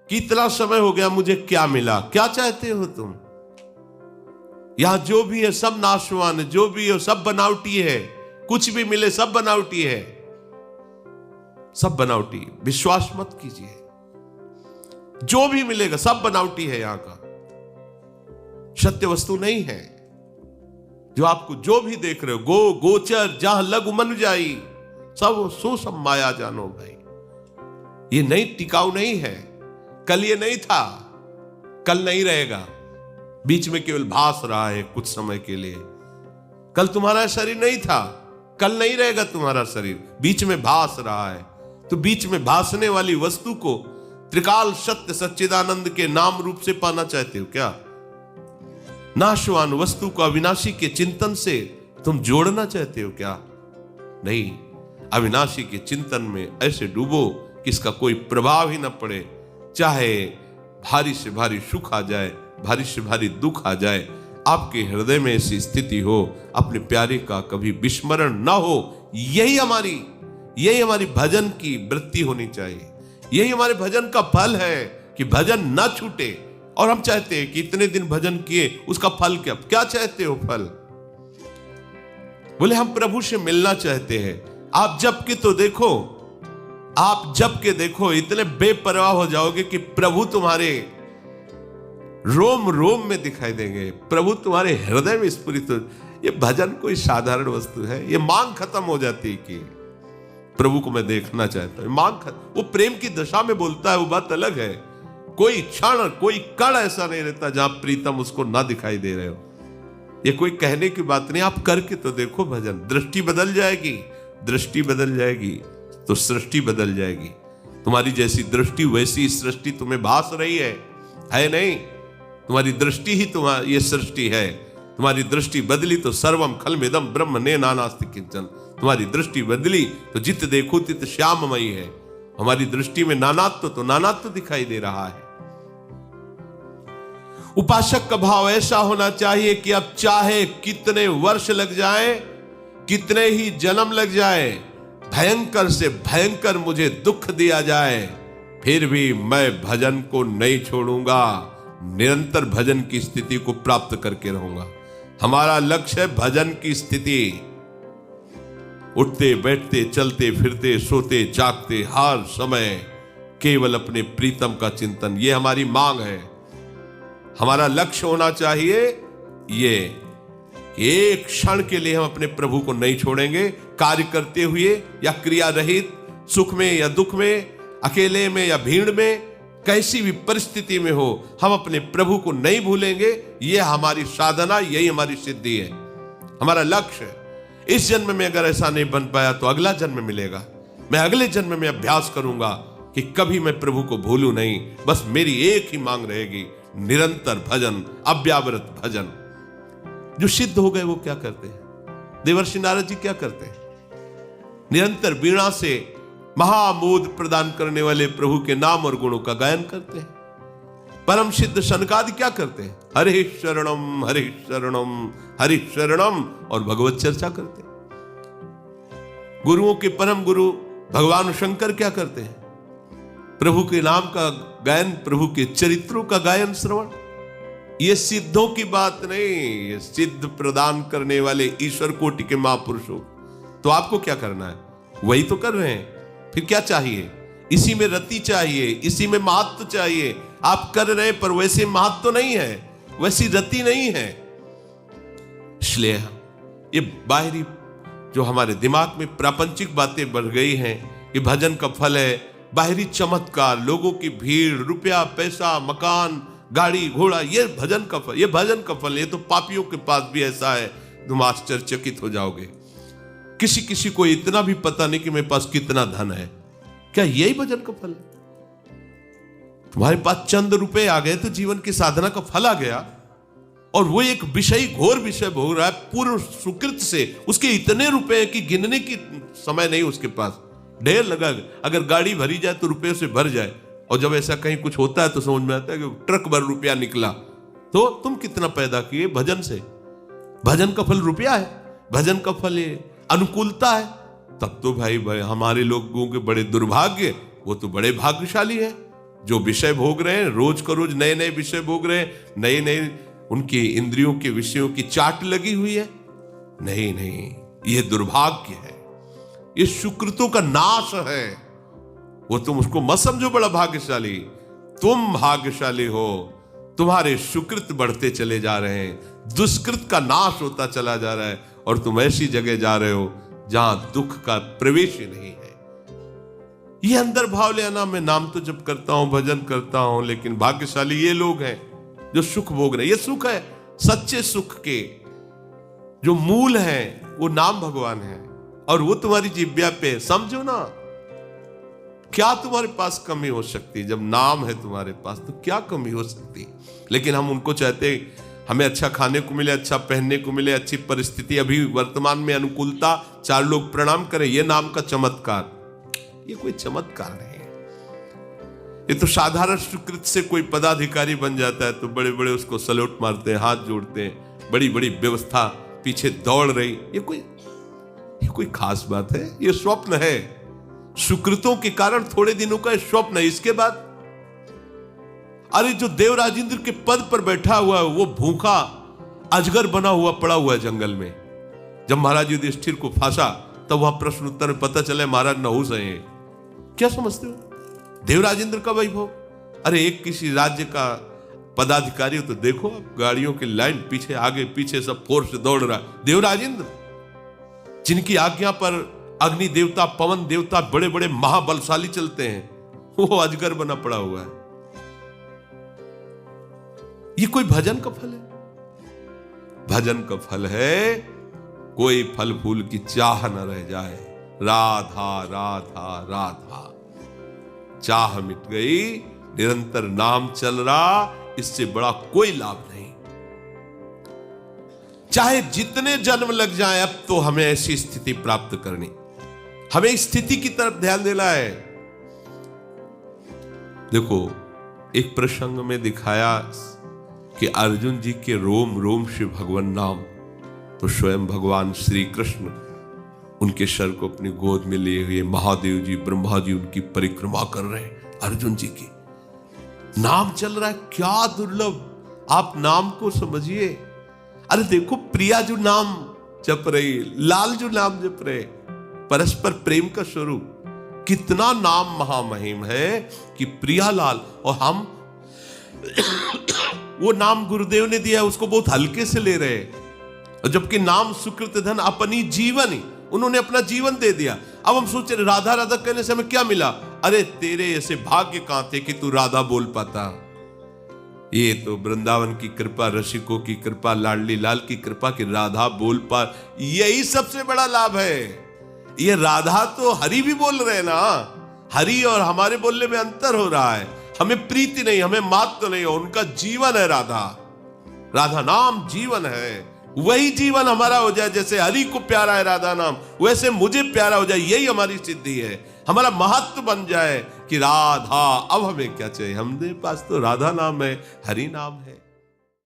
कि इतना समय हो गया, मुझे क्या मिला? क्या चाहते हो तुम? यहां जो भी है सब नाशवान है, जो भी है सब बनावटी है, कुछ भी मिले सब बनावटी है, सब बनावटी। विश्वास मत कीजिए, जो भी मिलेगा सब बनावटी है, यहां का सत्य वस्तु नहीं है। जो आपको जो भी देख रहे हो, गोचर जहां लघु मन जाई, सब सो सब माया जानो भाई। ये नहीं, टिकाऊ नहीं है। कल ये नहीं था, कल नहीं रहेगा, बीच में केवल भास रहा है कुछ समय के लिए। कल तुम्हारा शरीर नहीं था, कल नहीं रहेगा तुम्हारा शरीर, बीच में भास रहा है। तो बीच में भासने वाली वस्तु को त्रिकाल सत्य सच्चिदानंद के नाम रूप से पाना चाहते हो क्या? नाशवान वस्तु को अविनाशी के चिंतन से तुम जोड़ना चाहते हो क्या? नहीं, अविनाशी के चिंतन में ऐसे डूबो कि इसका कोई प्रभाव ही न पड़े। चाहे भारी से भारी सुख आ जाए, भारी से भारी दुख आ जाए, आपके हृदय में ऐसी स्थिति हो, अपने प्यारे का कभी विस्मरण ना हो। यही हमारी भजन की वृत्ति होनी चाहिए। यही हमारे भजन का फल है कि भजन ना छूटे। और हम चाहते हैं कि इतने दिन भजन किए, उसका फल क्या चाहते हो फल? बोले हम प्रभु से मिलना चाहते हैं। आप जब के तो देखो, आप जब के देखो, इतने बेपरवाह हो जाओगे कि प्रभु तुम्हारे रोम रोम में दिखाई देंगे, प्रभु तुम्हारे हृदय में स्फुरित हो। ये भजन कोई साधारण वस्तु है? ये मांग खत्म हो जाती है कि प्रभु को मैं देखना चाहता हूं, मांग खत्म। वो प्रेम की दशा में बोलता है, वो बात अलग है। कोई क्षण, कोई कण ऐसा नहीं रहता जहां प्रीतम उसको ना दिखाई दे रहे हो। ये कोई कहने की बात नहीं, आप करके तो देखो भजन। दृष्टि बदल जाएगी, दृष्टि बदल जाएगी तो सृष्टि बदल जाएगी। तुम्हारी जैसी दृष्टि वैसी सृष्टि तुम्हें भास रही है नहीं? तुम्हारी दृष्टि ही तुम्हारी ये सृष्टि है। तुम्हारी दृष्टि बदली तो सर्वम खलमिदम ब्रह्म ने नानास्ति किंचन। तुम्हारी दृष्टि बदली तो जित देखो तित श्याममयी है। हमारी दृष्टि में नानात्व तो नानात्व दिखाई दे रहा है। उपासक का भाव ऐसा होना चाहिए कि अब चाहे कितने वर्ष लग जाए, कितने ही जन्म लग जाए, भयंकर से भयंकर मुझे दुख दिया जाए, फिर भी मैं भजन को नहीं छोड़ूंगा। निरंतर भजन की स्थिति को प्राप्त करके रहूंगा। हमारा लक्ष्य है भजन की स्थिति। उठते बैठते चलते फिरते सोते जागते हर समय केवल अपने प्रीतम का चिंतन, ये हमारी मांग है। हमारा लक्ष्य होना चाहिए ये, एक क्षण के लिए हम अपने प्रभु को नहीं छोड़ेंगे। कार्य करते हुए या क्रिया रहित, सुख में या दुख में, अकेले में या भीड़ में, कैसी भी परिस्थिति में हो, हम अपने प्रभु को नहीं भूलेंगे। यह हमारी साधना, यही हमारी सिद्धि है, हमारा लक्ष्य है। इस जन्म में अगर ऐसा नहीं बन पाया तो अगला जन्म मिलेगा। मैं अगले जन्म में अभ्यास करूंगा कि कभी मैं प्रभु को भूलूं नहीं। बस मेरी एक ही मांग रहेगी, निरंतर भजन, अव्यावृत भजन। जो सिद्ध हो गए वो क्या करते हैं? देवर्षि नारद जी क्या करते हैं? निरंतर वीणा से महामोद प्रदान करने वाले प्रभु के नाम और गुणों का गायन करते हैं। परम सिद्ध शनकादि क्या करते हैं? हरे शरणम हरे शरणम हरे शरणम और भगवत चर्चा करते हैं। गुरुओं के परम गुरु भगवान शंकर क्या करते हैं? प्रभु के नाम का गायन, प्रभु के चरित्रों का गायन, श्रवण। ये सिद्धों की बात नहीं, ये सिद्ध प्रदान करने वाले ईश्वर कोटि के महापुरुषों। तो आपको क्या करना है? वही तो कर रहे हैं। फिर क्या चाहिए? इसी में रति चाहिए, इसी में महत्व चाहिए। आप कर रहे हैं पर वैसे महत्व तो नहीं है, वैसी रति नहीं है। इसलिए ये बाहरी जो हमारे दिमाग में प्रापंचिक बातें बढ़ गई हैं, ये भजन का फल है। बाहरी चमत्कार, लोगों की भीड़, रुपया पैसा, मकान, गाड़ी घोड़ा, ये भजन का फल, ये भजन का फल। ये तो पापियों के पास भी ऐसा है, तुम आश्चर्यचकित हो जाओगे। किसी किसी को इतना भी पता नहीं कि मेरे पास कितना धन है। क्या यही भजन का फल है? तुम्हारे पास चंद रुपए आ गए तो जीवन की साधना का फल आ गया, और वो एक विषय, घोर विषय भोग रहा है पूर्व सुकृत से। उसके इतने रुपए की गिनने की समय नहीं उसके पास, ढेर लगा। अगर गाड़ी भरी जाए तो रुपये से भर जाए, और जब ऐसा कहीं कुछ होता है तो समझ में आता है कि ट्रक भर रुपया निकला। तो तुम कितना पैदा किए भजन से? भजन का फल रुपया है, भजन का फल अनुकूलता है। तब तो भाई हमारे लोगों के बड़े दुर्भाग्य, वो तो बड़े भाग्यशाली है। जो विषय भोग रहे हैं, रोज का रोज नए नए विषय भोग रहे हैं, नए नए उनकी इंद्रियों के विषयों की चाट लगी हुई है। नहीं नहीं, यह दुर्भाग्य है, ये सुकृतों का नाश है। वो तुम उसको मत समझो बड़ा भाग्यशाली, तुम भाग्यशाली हो, तुम्हारे सुकृत बढ़ते चले जा रहे हैं, दुष्कृत का नाश होता चला जा रहा है, और तुम ऐसी जगह जा रहे हो जहां दुख का प्रवेश ही नहीं है। ये अंदर भाव ले आना, मैं नाम तो जप करता हूं, भजन करता हूं, लेकिन भाग्यशाली ये लोग हैं जो सुख भोग रहे हैं। ये सुख है सच्चे सुख के जो मूल है, वो नाम भगवान है, और वो तुम्हारी जिह्वा पे। समझो ना, क्या तुम्हारे पास कमी हो सकती है? जब नाम है तुम्हारे पास तो क्या कमी हो सकती? लेकिन हम उनको चाहते हैं हमें अच्छा खाने को मिले, अच्छा पहनने को मिले, अच्छी परिस्थिति, अभी वर्तमान में अनुकूलता, 4 लोग प्रणाम करें, ये नाम का चमत्कार। ये कोई चमत्कार नहीं है, ये तो साधारण सुकृत से कोई पदाधिकारी बन जाता है तो बड़े बड़े उसको सल्यूट मारते हैं, हाथ जोड़ते हैं, बड़ी बड़ी व्यवस्था पीछे दौड़ रही। ये कोई खास बात है? ये स्वप्न है, सुकृतों के कारण थोड़े दिनों का स्वप्न है। इसके बाद अरे जो देवराजेंद्र के पद पर बैठा हुआ है वो भूखा अजगर बना हुआ पड़ा हुआ है जंगल में। जब महाराज युधिष्ठिर को फांसा तब वहां प्रश्न उत्तर में पता चला महाराज नहुस हैं। क्या समझते हो? देवराजेंद्र का वैभव। अरे एक किसी राज्य का पदाधिकारी हो तो देखो, गाड़ियों की लाइन पीछे आगे पीछे सब फोर्स से दौड़ रहा है। देवराजेंद्र जिनकी आज्ञा पर अग्नि देवता, पवन देवता, बड़े बड़े महाबलशाली चलते हैं, वो अजगर बना पड़ा हुआ है। ये कोई भजन का फल है? भजन का फल है कोई फल फूल की चाह न रह जाए। राधा राधा राधा, चाह मिट गई, निरंतर नाम चल रहा, इससे बड़ा कोई लाभ नहीं। चाहे जितने जन्म लग जाएं, अब तो हमें ऐसी स्थिति प्राप्त करनी, हमें स्थिति की तरफ ध्यान देना है। देखो, एक प्रसंग में दिखाया कि अर्जुन जी के रोम रोम से भगवान नाम, तो स्वयं भगवान श्री कृष्ण उनके सर को अपनी गोद में लिए हुए, महादेव जी, ब्रह्मा जी उनकी परिक्रमा कर रहे हैं, अर्जुन जी की नाम चल रहा है। क्या दुर्लभ, आप नाम को समझिए। अरे देखो, प्रिया जो नाम जप रही, लाल जो नाम जप रहे, परस्पर प्रेम का स्वरूप, कितना नाम महामहिम है कि प्रिया लाल। और हम वो नाम गुरुदेव ने दिया, उसको बहुत हल्के से ले रहे, जबकि नाम सुकृत धन अपनी जीवन ही, उन्होंने अपना जीवन दे दिया। अब हम सोच रहे राधा राधा कहने से हमें क्या मिला? अरे तेरे ऐसे भाग्य कहां थे कि तू राधा बोल पाता। ये तो वृंदावन की कृपा, रसिकों की कृपा, लाडली लाल की कृपा कि राधा बोल पा, यही सबसे बड़ा लाभ है। ये राधा तो हरि भी बोल रहे ना, हरि और हमारे बोलने में अंतर हो रहा है। हमें प्रीति नहीं, हमें मात तो नहीं, उनका जीवन है राधा। राधा नाम जीवन है, वही जीवन हमारा हो जाए। जैसे हरि को प्यारा है राधा नाम, वैसे मुझे प्यारा हो जाए, यही हमारी सिद्धि है। हमारा महत्व बन जाए कि राधा, अब हमें क्या चाहिए, हमारे पास तो राधा नाम है, हरि नाम है।